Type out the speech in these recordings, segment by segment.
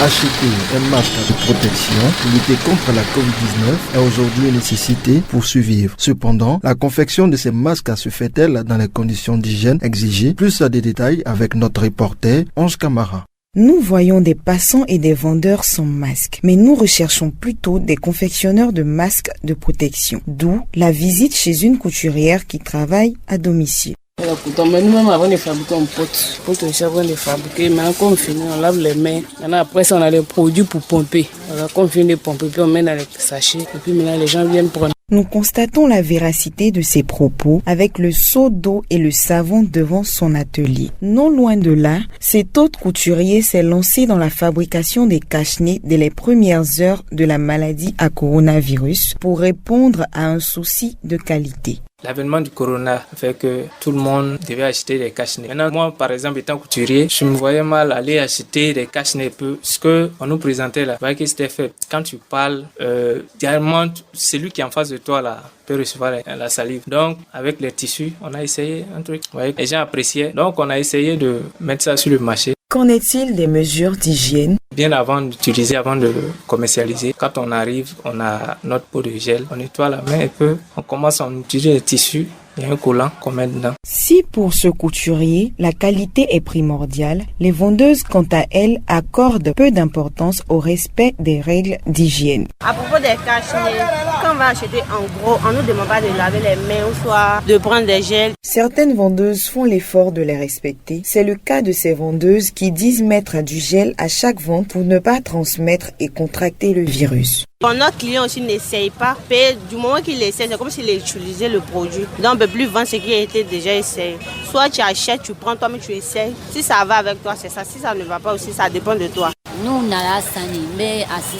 Acheter un masque de protection pour lutter contre la COVID-19 est aujourd'hui une nécessité pour survivre. Cependant, la confection de ces masques se fait-elle dans les conditions d'hygiène exigées? Plus de détails avec notre reporter Ange Camara. Nous voyons des passants et des vendeurs sans masque, mais nous recherchons plutôt des confectionneurs de masques de protection. D'où la visite chez une couturière qui travaille à domicile. Mais nous-mêmes, avant de fabriquer, on porte le charbon de fabriquer. Maintenant, quand on finit, on lave les mains. Maintenant, après ça, on a les produits pour pomper. Alors, quand on finit de pomper, puis on met dans les sachets. Et puis maintenant, les gens viennent prendre. Nous constatons la véracité de ses propos avec le seau d'eau et le savon devant son atelier. Non loin de là, cet autre couturier s'est lancé dans la fabrication des cache-nez dès les premières heures de la maladie à coronavirus pour répondre à un souci de qualité. L'avènement du corona fait que tout le monde devait acheter des cache-nez. Maintenant, moi, par exemple, étant couturier, je me voyais mal aller acheter des cache-nez. Ce qu'on nous présentait là, voyez que c'était fait. Quand tu parles, directement, celui qui est en face de toi là peut recevoir la salive. Donc, avec les tissus, on a essayé un truc. Vous voyez, les gens appréciaient. Donc, on a essayé de mettre ça sur le marché. Qu'en est-il des mesures d'hygiène? Bien avant d'utiliser, avant de commercialiser, quand on arrive, on a notre pot de gel, on nettoie la main un peu, on commence à utiliser les tissus. Il y a un collant qu'on met dedans. Si pour ce couturier, la qualité est primordiale, les vendeuses, quant à elles, accordent peu d'importance au respect des règles d'hygiène. À propos des cache-nez, quand on va acheter en gros, on ne nous demande pas de laver les mains ou soit de prendre des gels. Certaines vendeuses font l'effort de les respecter. C'est le cas de ces vendeuses qui disent mettre du gel à chaque vente pour ne pas transmettre et contracter le virus. Notre client aussi n'essaye pas. Du moment qu'il essaie, c'est comme s'il utilisait le produit. Donc on ne peut plus vendre ce qui a été déjà essayé. Soit tu achètes, tu prends toi-même, tu essayes. Si ça va avec toi, c'est ça. Si ça ne va pas aussi, ça dépend de toi.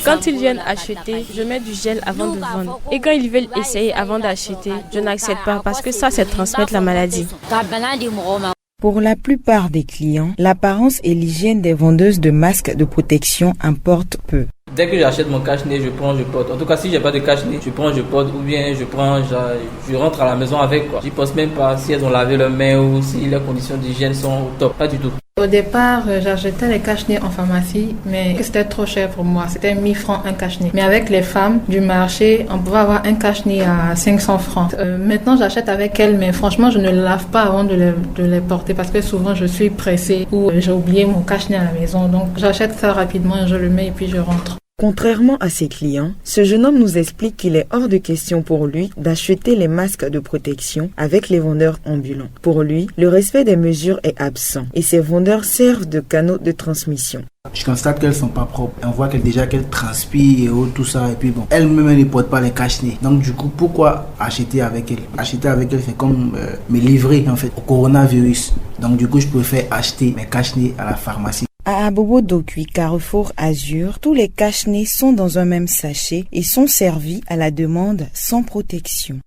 Quand ils viennent acheter, je mets du gel avant de vendre. Et quand ils veulent essayer avant d'acheter, je n'accepte pas parce que ça, c'est transmettre la maladie. Pour la plupart des clients, l'apparence et l'hygiène des vendeuses de masques de protection importent peu. Dès que j'achète mon cache-nez, je prends, je porte. En tout cas, si j'ai pas de cache-nez, je prends, je porte, ou bien je rentre à la maison avec, quoi. J'y pense même pas si elles ont lavé leurs mains ou si les conditions d'hygiène sont au top. Pas du tout. Au départ, j'achetais les cache-nez en pharmacie, mais c'était trop cher pour moi. C'était 1000 francs un cache-nez. Mais avec les femmes du marché, on pouvait avoir un cache-nez à 500 francs. Maintenant, j'achète avec elles, mais franchement, je ne les lave pas avant de les porter parce que souvent, je suis pressée ou j'ai oublié mon cache-nez à la maison. Donc, j'achète ça rapidement, je le mets et puis je rentre. Contrairement à ses clients, ce jeune homme nous explique qu'il est hors de question pour lui d'acheter les masques de protection avec les vendeurs ambulants. Pour lui, le respect des mesures est absent et ces vendeurs servent de canaux de transmission. Je constate qu'elles sont pas propres. On voit qu'elles transpirent et tout ça. Et puis bon, elles-mêmes ne portent pas les cache-nez. Donc du coup, pourquoi acheter avec elles? Acheter avec elles, c'est comme me livrer en fait au coronavirus. Donc du coup, je préfère acheter mes cache-nez à la pharmacie. À Abobo Dokui, Carrefour Azur, tous les cache-nez sont dans un même sachet et sont servis à la demande sans protection.